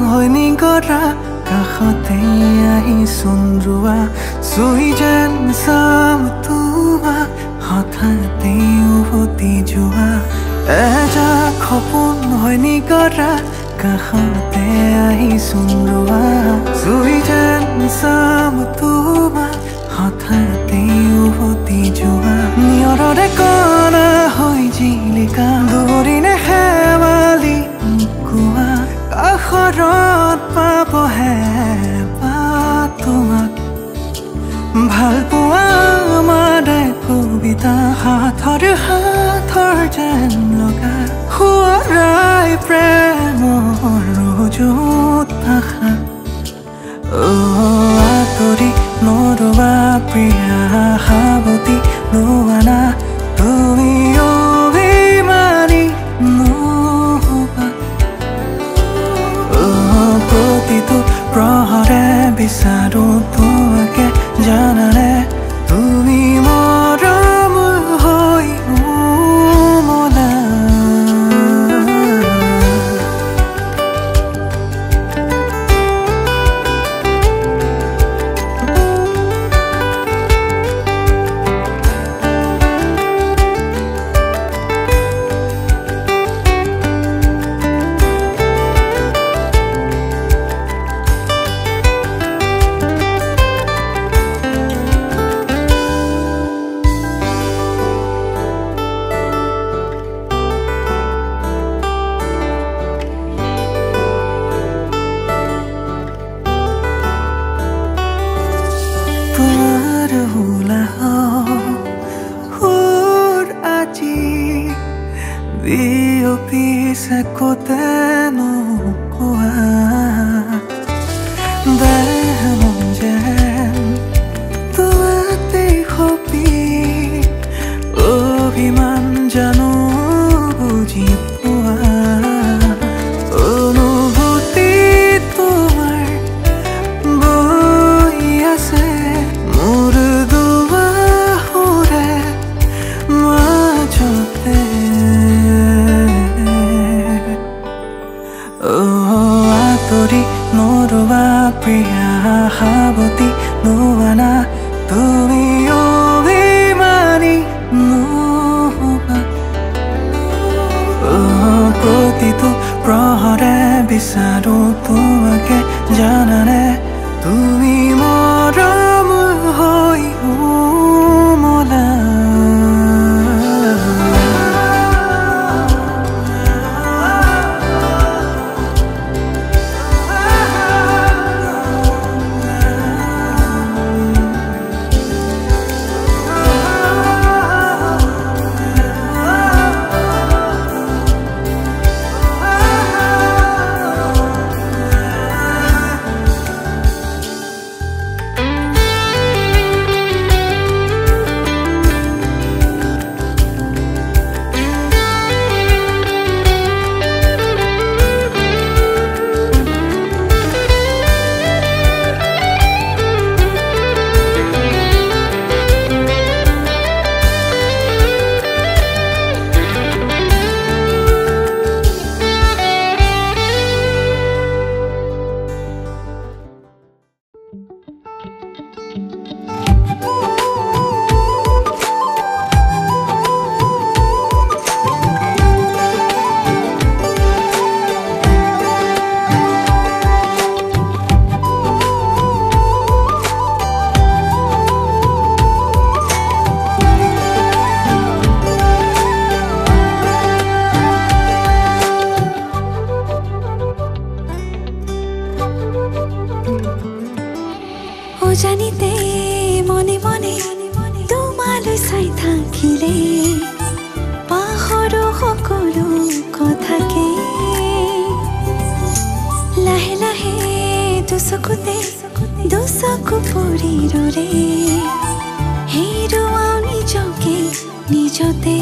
হয়নি গৰা কাষতে আহি চন্দ্ৰুৱা চুই যেন চাম তোমাক হঠাতে উভতি যোৱা এজাক সপোন হয়নি গৰা কাষতে আহি চন্দ্ৰুৱা চুই যেন চাম তোমাক হঠাতে উভতি যোৱা নিয়ৰৰে কণা হৈ জিলিকা দৌৰিনে শেৱালি মুকুৱা কাষৰত পাবহে তোমাক ভাল পোৱা আমাৰ কবিতা হাতৰ যেন লগা সোঁৱৰাই প্ৰেমৰ ৰজুত ভাষা আঁতৰি নৰবা প্ৰিয়া সাৱতি নোৱানা তুমি অভিমানী নহবা প্ৰতিটো প্ৰহৰে বিচাৰো তোমাকে জানানে তুমি মৰম হৈ উমলা se koteno koa dehon jen tuate hopi obhiman jano buji poa অনুভূতি তোমার বই আছে মোৰ দুৱাৰে মাজতে আঁতৰি নৰবা প্ৰিয়া সাৱতি নোৱানা তুমি অভিমানী নহবা প্ৰতিটো প্ৰহৰে বিচাৰো তোমাকে জানানে তুমি মৰম হৈ উমলা জানিতে মনে মনে তোমালৈ চাই থাকিলে পাহৰো সকলো কথাকে লাহে লাহে দুচকুতে দুচকু পৰি ৰৰে হেৰুৱাও নিজকে নিজতে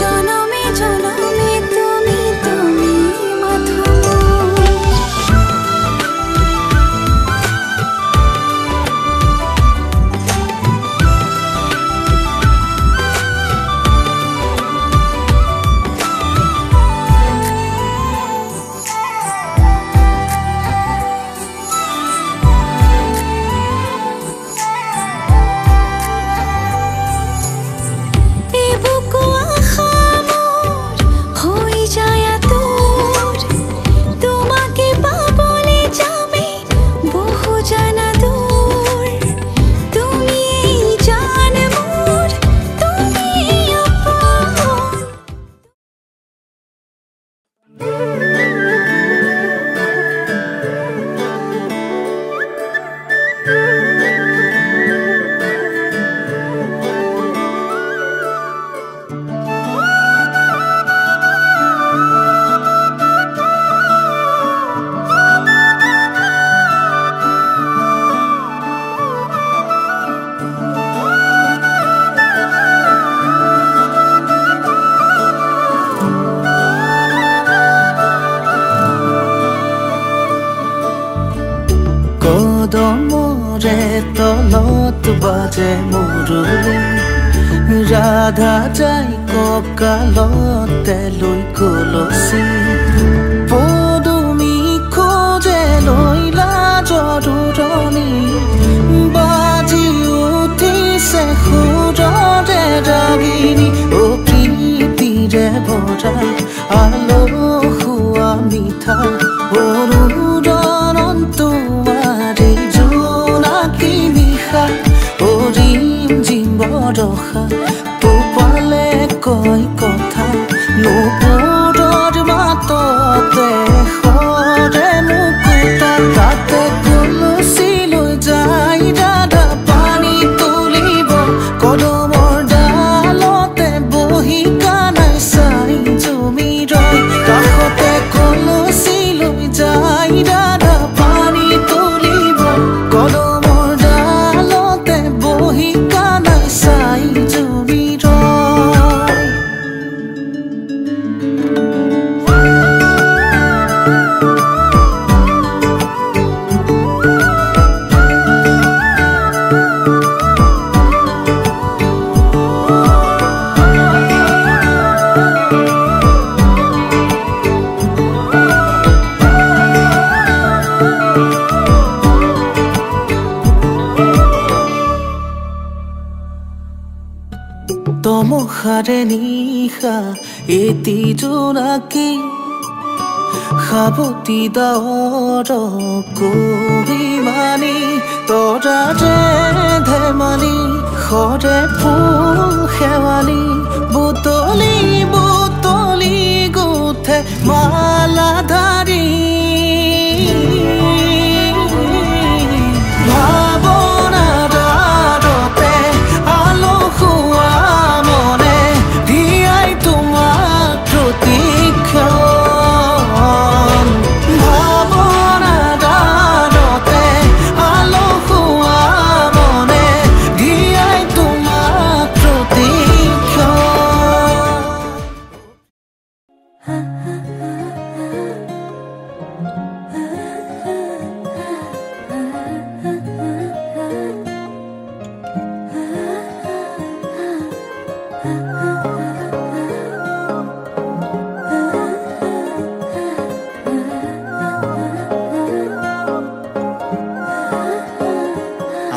জনমে জনমে কদমৰে তলত বাজে মুৰুলি ৰাধা যাই কঁকালতে লৈ কলচি পদুমি খোজে লৈ লাজৰুৰণি বাজি উঠিছে সুৰৰে ৰাগিনী অ প্ৰীতিৰে ভৰা আলসুৱা মিঠা অৰুণন তোমাৰি জোনাকী নিশা অৰিম জিম বৰষা টোপালে কয় কথা নুপুৰৰ মাততে সৰে মুকুতা তাতে কলচি লৈ যায় ৰাধা পানী তুলিব কদমৰ ডালতে বহি কানাই চাই জুমি ৰয় কাষতে কলচি লৈ যায় ৰাধা পানী তুলিব কদমৰ ডালতে বহি কানাই চাই জুমি ৰয় তমসাৰে নিশা এটি জোনাকী সাৱতি ডাৱৰ কহিমানি তৰাৰে ধেমালি সৰে ফুল শেৱালি বুটলি বুটলি গুঠে মালাধাৰী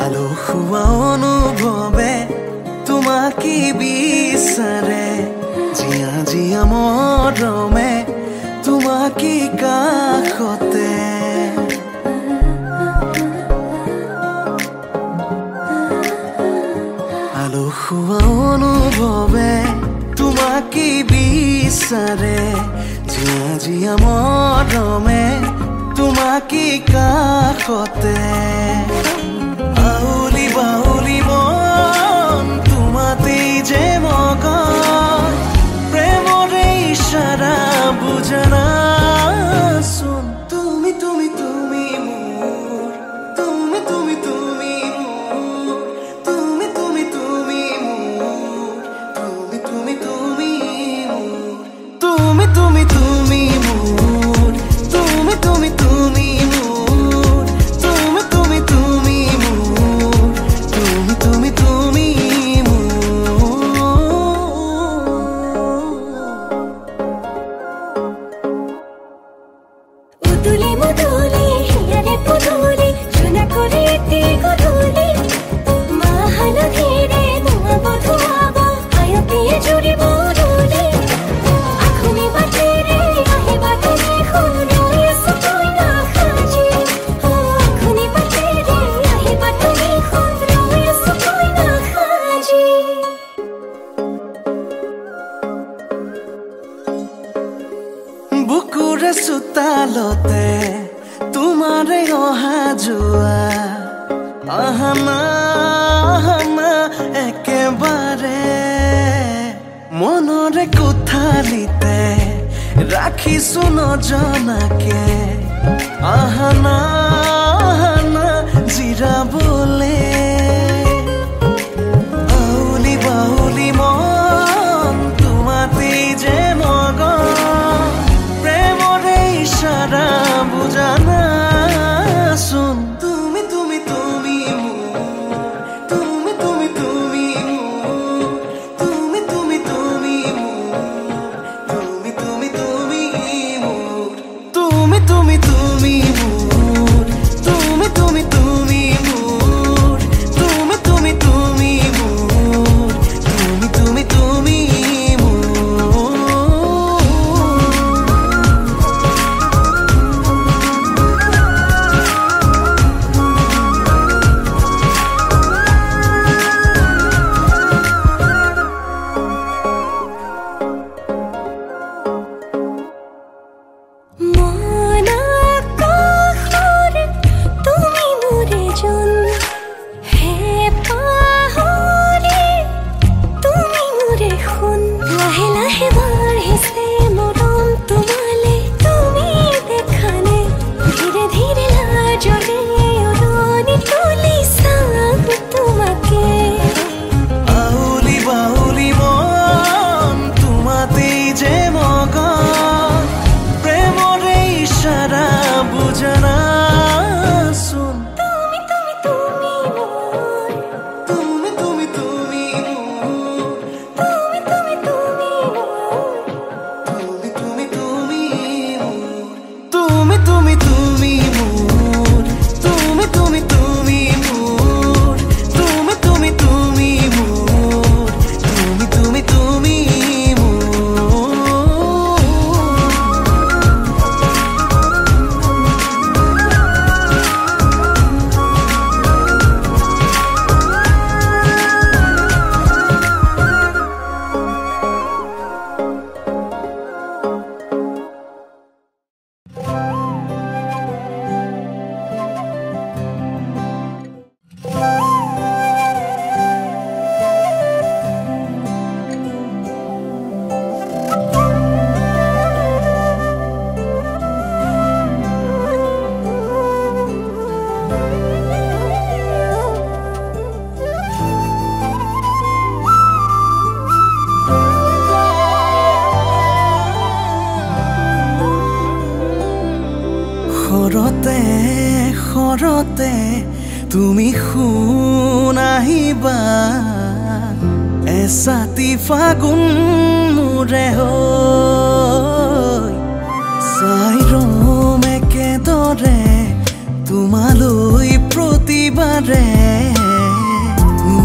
আলসুৱা অনুভৱে তোমাকে বিচাৰে জিয়া জিয়া মৰমে তোমাকে কাষতে আলসুৱা অনুভৱে তোমাকে বিচাৰে জিয়া জিয়া মৰমে তোমাকে কাষতে বাউলি বাউলি মন তোমাতেই যে মগন প্ৰেমৰে ইশাৰা বুজানাচোন তুমি তুমি তুমি মোৰ তুমি তুমি তুমি মোৰ তুমি তুমি তুমি মোৰ তুমি তুমি তুমি মোৰ তুমি তুমি তুমি মোৰ তুমি তুমি তুমি মোৰ তুমি তুমি তুমি বুকুৰে চোতালতে তোমাৰে অহা যোৱা আহানা আহানা একেবাৰে মনৰে কোঠালিতে ৰাখিছো নজনাকে আহানা আহানা জিৰাবলে আউলি বাউলি মন তোমাতেই যে মগন প্ৰেমৰে ইশাৰা বুজানাচোন তুমি তুমি খৰতে খৰতে তুমি শুন আহিবা এছাতি ফাগুন মোৰে হৈ চাই ৰম একেদৰে তোমালৈ প্ৰতিবাৰে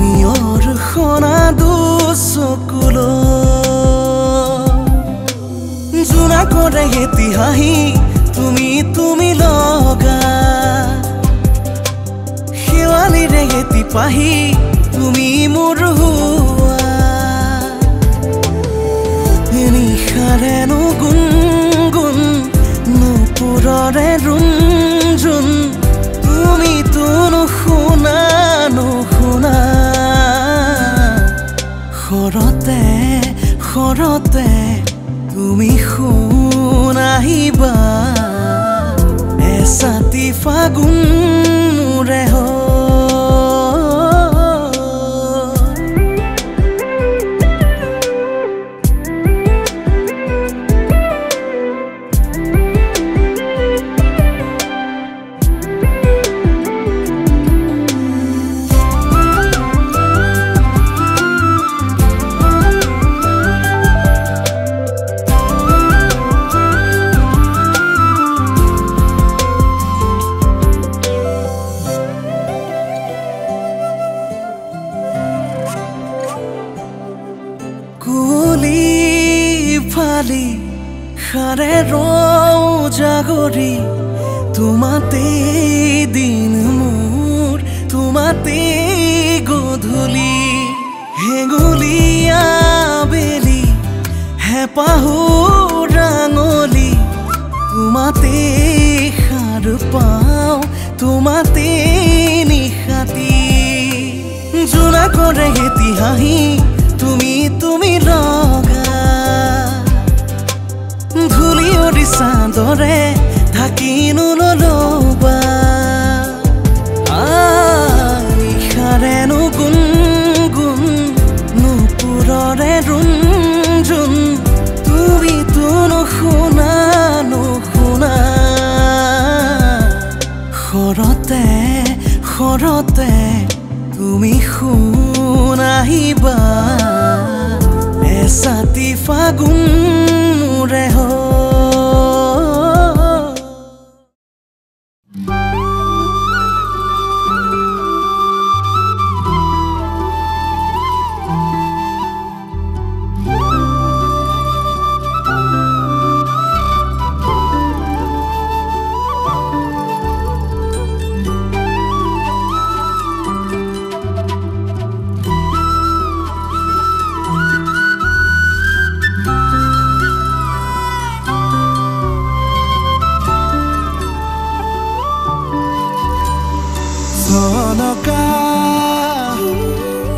নিয়ৰ সনা দুচকুলৈ জোনা কৰে এটি হাঁহি তুমি লগা শেৱালিৰে এটি পাহি তুমি মোৰ হোৱা নিশাৰেনো গুণগুণ নুপুৰৰে ৰুণজুণ তুমিতো নুশুনা নুশুনা খৰতে খৰতে তুমি শুন আহিবা এছাতি ফাগুন মোৰে হৈ সাৰে ৰওঁ জাগৰি তোমাতে দিন মোৰ তোমাতে গধূলি হেঙুলীয়া বেলি হেঁপাহো ৰাঙলি তোমাতে সাৰ পাওঁ তোমাতে নিশাতি জোনা কৰে এটি হাঁহি তুমি লগা ধূলিয়ৰি চাঁদৰে ঢাকি নল'বা নিশাৰেনো গুণগুণ নুপুৰৰে ৰুণজুণ তুমিতো নুশুনা নুশুনা খৰতে খৰতে তুমি শুন আহিবা এছাতি ফাগুন মোৰে হৈ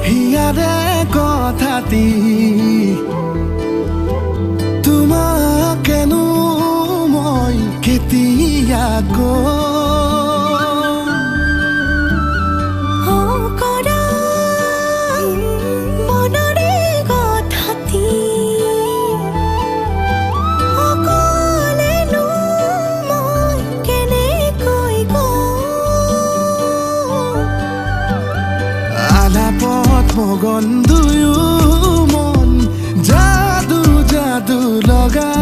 হিয়াৰে কথাটি তোমাকেনো মই কেতিয়া মগন দুয়ো মন যাদু যাদু লগা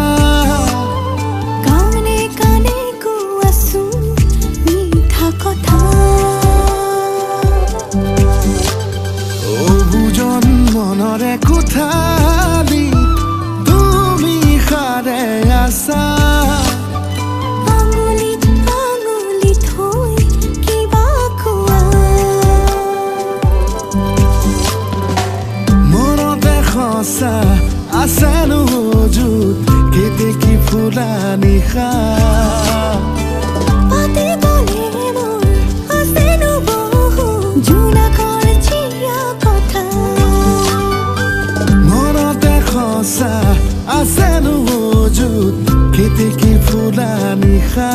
কানে কানে কোৱাচোন মিঠা কথা অবুজন মনৰে কোঠালি তুমি সাৰে আছা আছেনো যুত কেতেকী ফুলা নিশা মনতে সঁচা আছেনো যুত কেতেকী ফুলা নিশা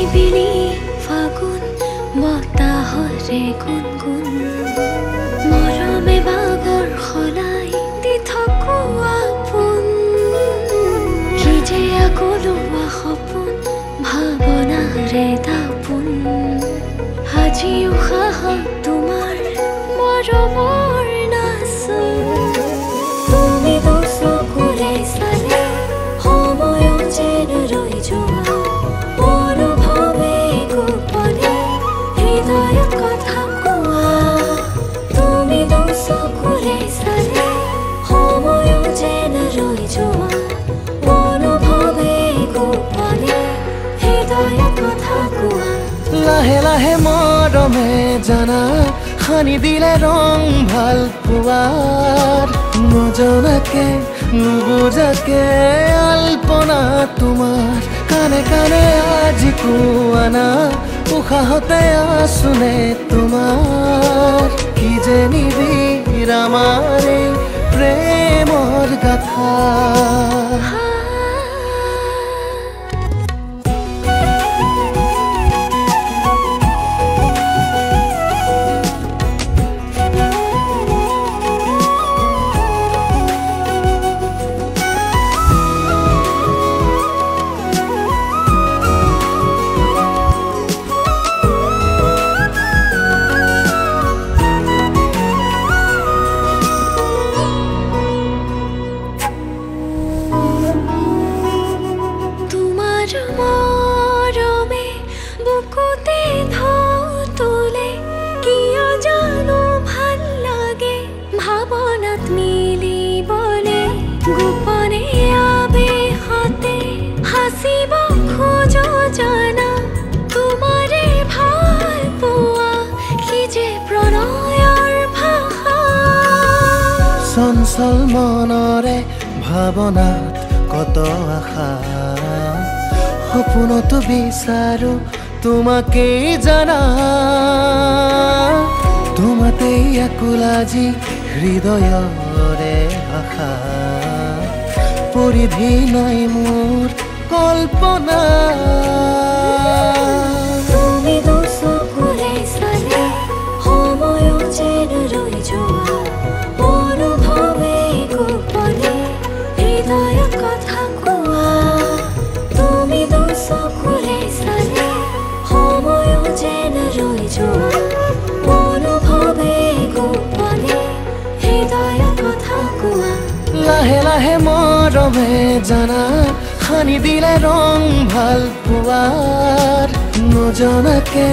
নিৰিবিলি ফাগুন বতাহৰে গুণগুণ মৰমে বাগৰ সলাই দি থাকো আপোন কি যে আকলোৱা সপোন ভাৱনাৰে দাপোন আজি উশাহ তোমাৰ মৰমৰ নাচোন তুমি তো চকুৰে চালে সময় যেন ৰৈ যোৱা অনুভৱে গোপনে হৃদয়ত কথা কোৱা তুমি তো চকুৰে চালে সময় যেন ৰৈ যোৱা অনুভৱে গোপনে হৃদয়ত কথা কোৱা লাহে লাহে মৰমে জানা সানি দিলে ৰং ভাল পোৱাৰ নজনাকে নুবুজাকে আলপনা তোমাৰ কানে কানে আজি কোৱানা উশাহতে আছোনে তোমাৰ কি যে নিবিড় আমাৰ এই প্ৰেমৰ গাথা চঞ্চল মনৰে ভাৱনাত কত আশা সপোনতো বিচাৰো তোমাকেই জানা তোমাতেই আকুল আজি হৃদয়ৰে ভাষা পৰিধি নাই মোৰ কল্পনা তুমি তো চকুৰে চালে সময় যেন ৰৈ যোৱা অনুভৱে গোপনে হৃদয়ত কথা কোৱা তুমি তো চকুৰে চালে সময় যেন ৰৈ যোৱা অনুভৱে গোপনে হৃদয়ত কথা কোৱা লাহে লাহে মৰমে জানা সানি দিলে ৰং ভাল পোৱাৰ নজনাকে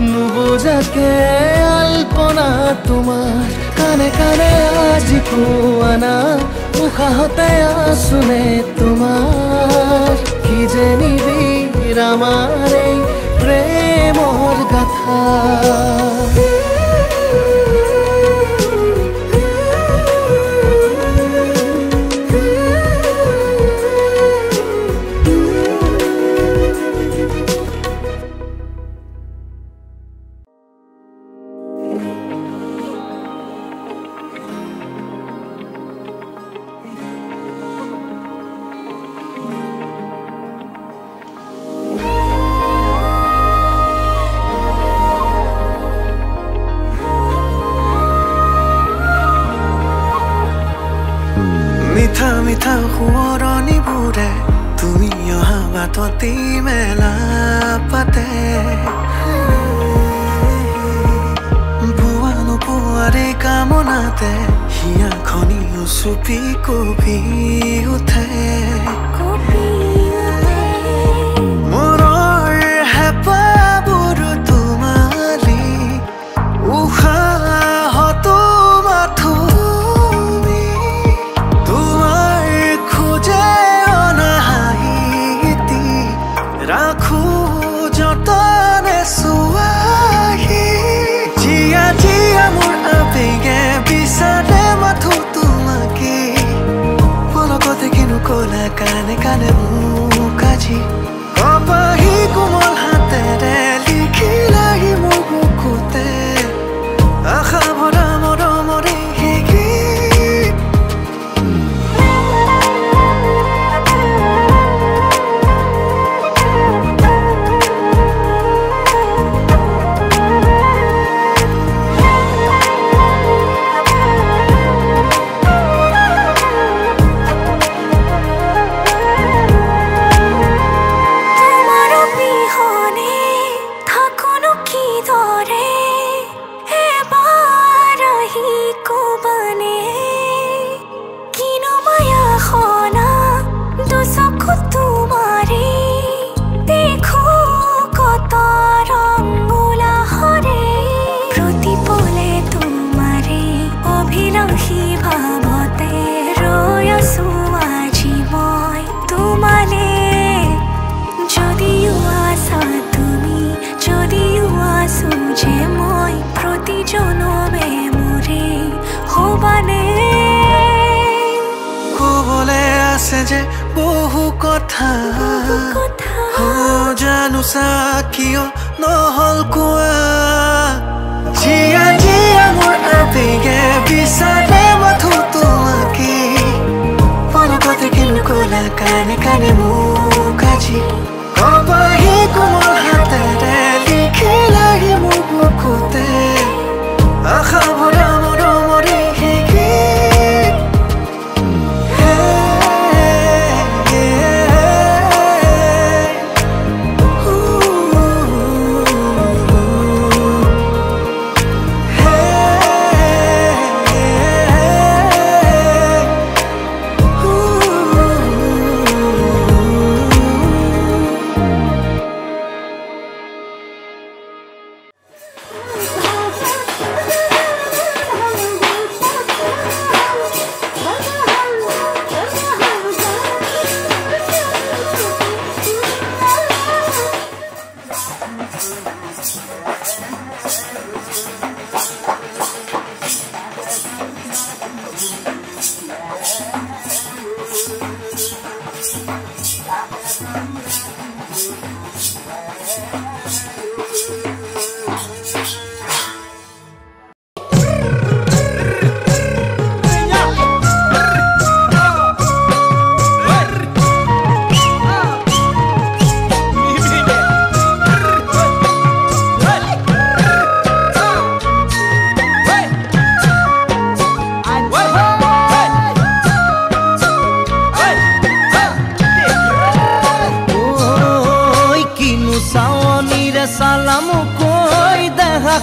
নুবুজাকে আলপনা তোমাৰ কানে কানে আজি কোৱানা উশাহতে আছোনে তোমাৰ কি যে নিবিড় আমাৰ এই প্ৰেমৰ গাথা মিঠা মিঠা সোঁৱৰণিবোৰে তুমি অহা বাটতি মেলা পাতে পোৱা নোপোৱাৰে কামনাতে হিয়াখনি চুপি কপি উঠে মনৰ হেঁপাহবোৰ তোমাৰি উশাহতো মাথো ৰাখো যতনে চুৱাহি জিয়া জিয়া মোৰ আবেগে বিচাৰে মাথো তোমাকে পলকতে কিনো কলা কানে কানে মোক আজি কপাহি কোমল হাতেৰে লিখিলাহি মোৰ বুকুতে আশা ভৰা মৰমৰে যে মই প্রতি জনমে মোরে হবানে কবলে আছে যে বহু কথা জানো চা কিয় নহল কোৱা জিয়া জিয়া মোৰ আবেগে বিচাৰে মাথো তোমাকে পলকতে কিনো কলা কানে কানে মোক আজি কবাহি কোমল হাতেৰে লিখিলাহি মোৰ বুকুতে আশা ভৰা মৰমৰে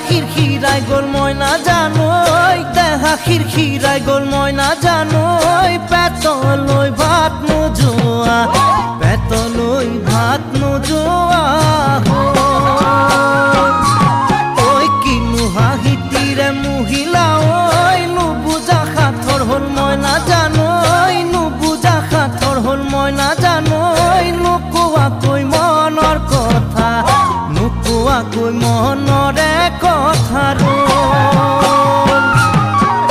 খিৰখিৰাই গ'ল মই নাজানো দেহা খিৰখিৰাই গ'ল মই নাজানো পেটলৈ ভাত নোযোৱা পেটলৈ ভাত নোযোৱা ঐ কিনো হাঁহিতিৰে মহিলা ঐ নুবুজা সাঁথৰ হ'ল মই নাজানো নুবুজা সাঁথৰ হ'ল মই নাজানো নোকোৱাকৈ মনৰ কথা নোকোৱাকৈ মনৰে কথাৰো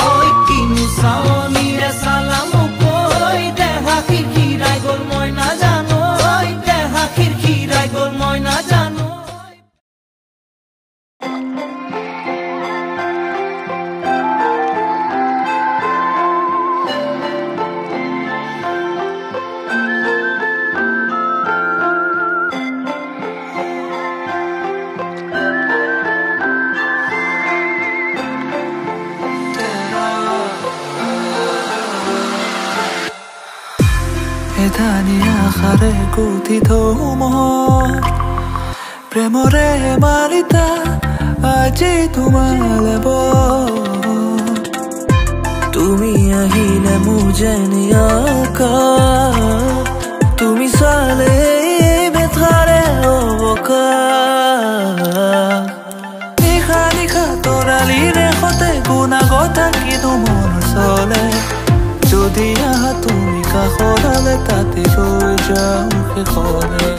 ঐ কিনো চাৱনিৰে চালাম কৈ দেহা খিৰখিৰাই গ'ল মই নাজানো দেহা খিৰখিৰাই গ'ল মই নাজানো এধানি আশাৰে গঠিত মন প্ৰেমৰে মালিতা আজি তোমালে তুমি আহিলে মোৰ যেন আকাশ তুমি চালে বেথাৰে অৱকাশ নিশা নিশা তৰালিৰে সতে গুণাগতা কিনো মন চলে যদি আহা তুমি কাষলে তাতে ৰৈ যাওঁ শেষলে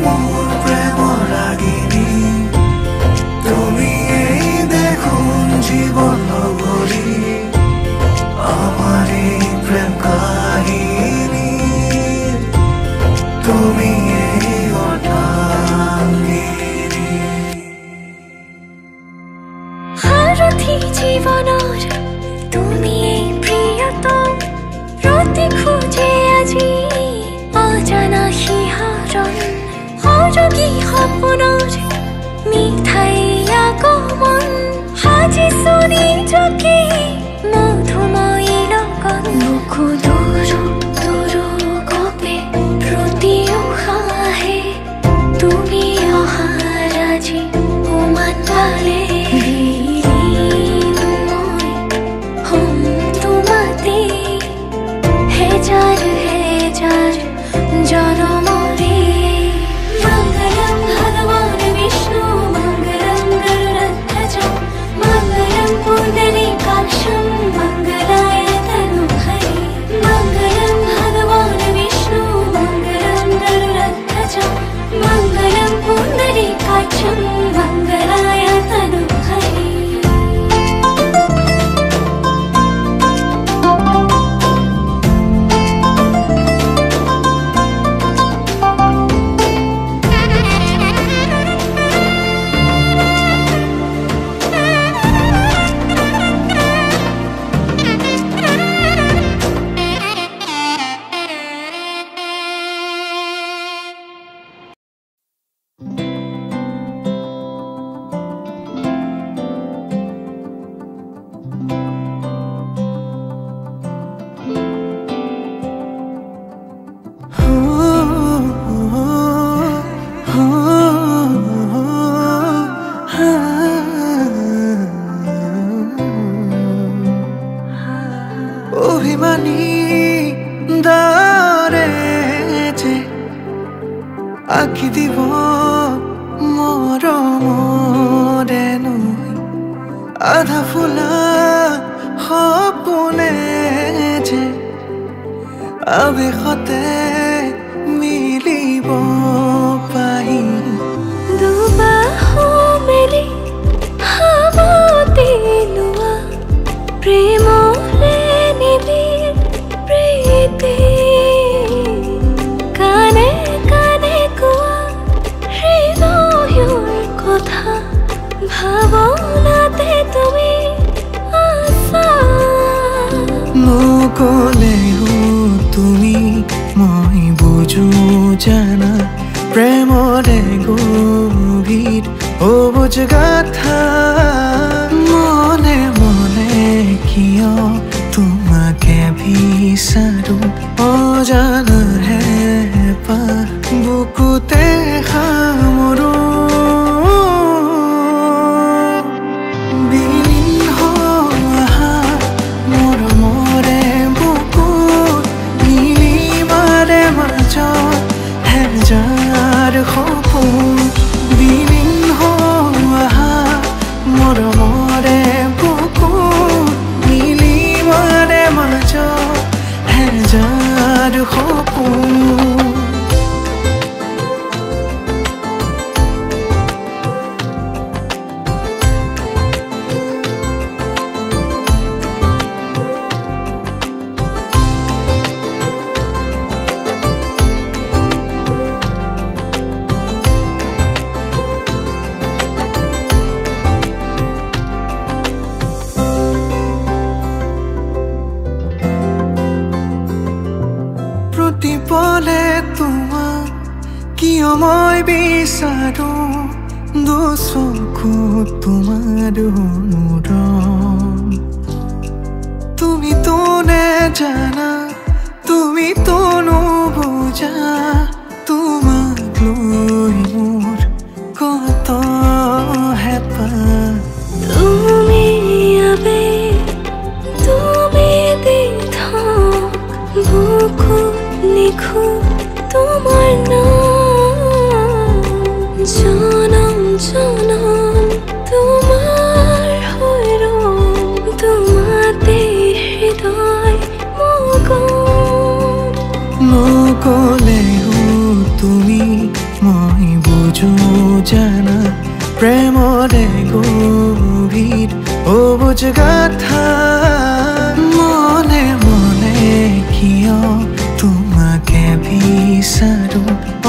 মোৰ প্ৰেমৰ ৰাগিনী তুমি এই দেখোন জীৱন নগৰী আমাৰ এই প্ৰেম কাহিনী তুমি এই অৰ্ধাংগিনী সাৰথি জীৱনৰ তুমি এই প্ৰিয়তম ৰতি খোজে আজি অজানা শিহৰণ সৰগী সপোনৰ মিঠাই আগমন সাজিছো নিজকে মধুময়ী লগন বুকু দূৰো দূৰো গপে প্ৰতি উশাহে তুমি অহাৰ আজি উমান পালে অভিমানী দাৰে যে আঁকি দিব মৰমৰে নৈ আধা ফুলা সপোনে যে আৱেশতে মিলিব পাহি দুবাহু মেলি সাৱতি লোৱা প্ৰেমৰে নিবিড় প্ৰীতি কানে কানে কোৱা হৃদয়ৰ কথা ভাৱনাতে তুমি আছা নকলেও তুমি মই বুজো জানা প্ৰেমৰে গভীৰ অবুজ গাথা মনে মনে কিয় তোমাকে বিচাৰো অজানা হেঁপাহ বুকুতে সামৰো বিলীন হোৱা মৰমৰে বুকুত নীলিমাৰে মাজত হেজাৰ সপোন বিলীন হোৱা মৰমৰে বুকুত নীলিমাৰে মাজত হেজাৰ সপোন প্ৰতিপলে তোমাক কিয় মই বিচাৰো দুচকু তোমাৰ অনুৰণ তুমিতো নেজানা তুমিতো নুবুজা তোমাক লৈ মোৰ কত হেঁপাহ তুমি আবেগ তুমি দিথ বুকুত লিখো তোমাৰ নাম জনম জনম তোমাৰ হৈ ৰম তোমাতে হৃদয় মগন নকলেও তুমি মই জানা প্ৰেমৰে গভীৰ অবুজ গাথা মনে মনে কিয় তোমাকে বিচাৰো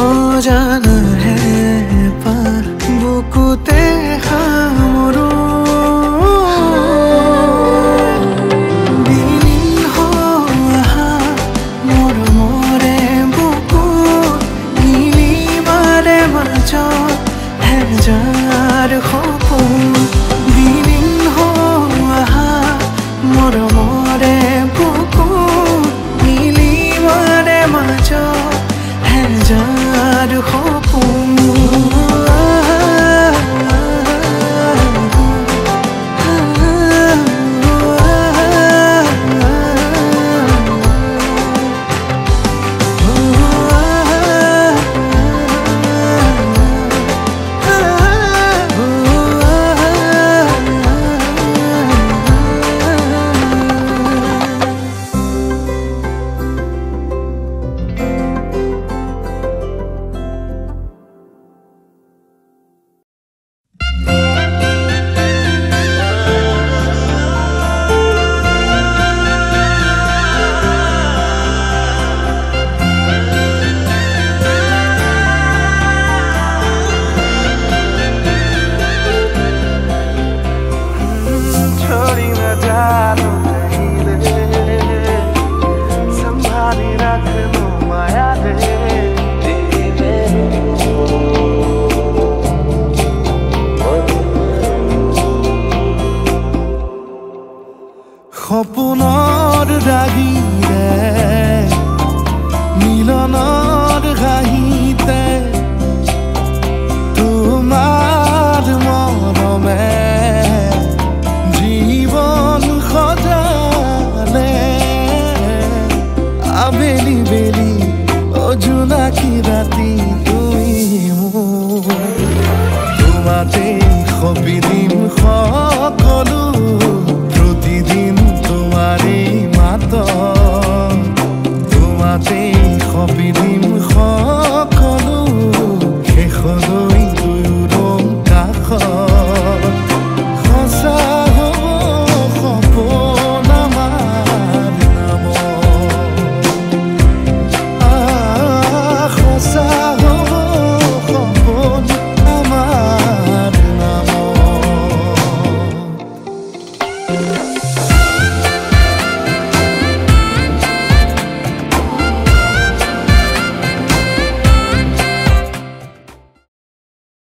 অজানা হেঁপাহ বুকুতে সামৰো যাৰ সপোন বিলীন হোৱা মৰমৰে বুকুত মিলিবৰে মাজত হেজাৰ সপোন সপোনৰ ৰাগিৰে মিলনৰ ঘাঁহিতে তোমাৰ মৰমে জীৱন সজালে আবেলি বেলি অজোনাকি ৰাতি তুমি মোৰ তোমাতেই সপি দিম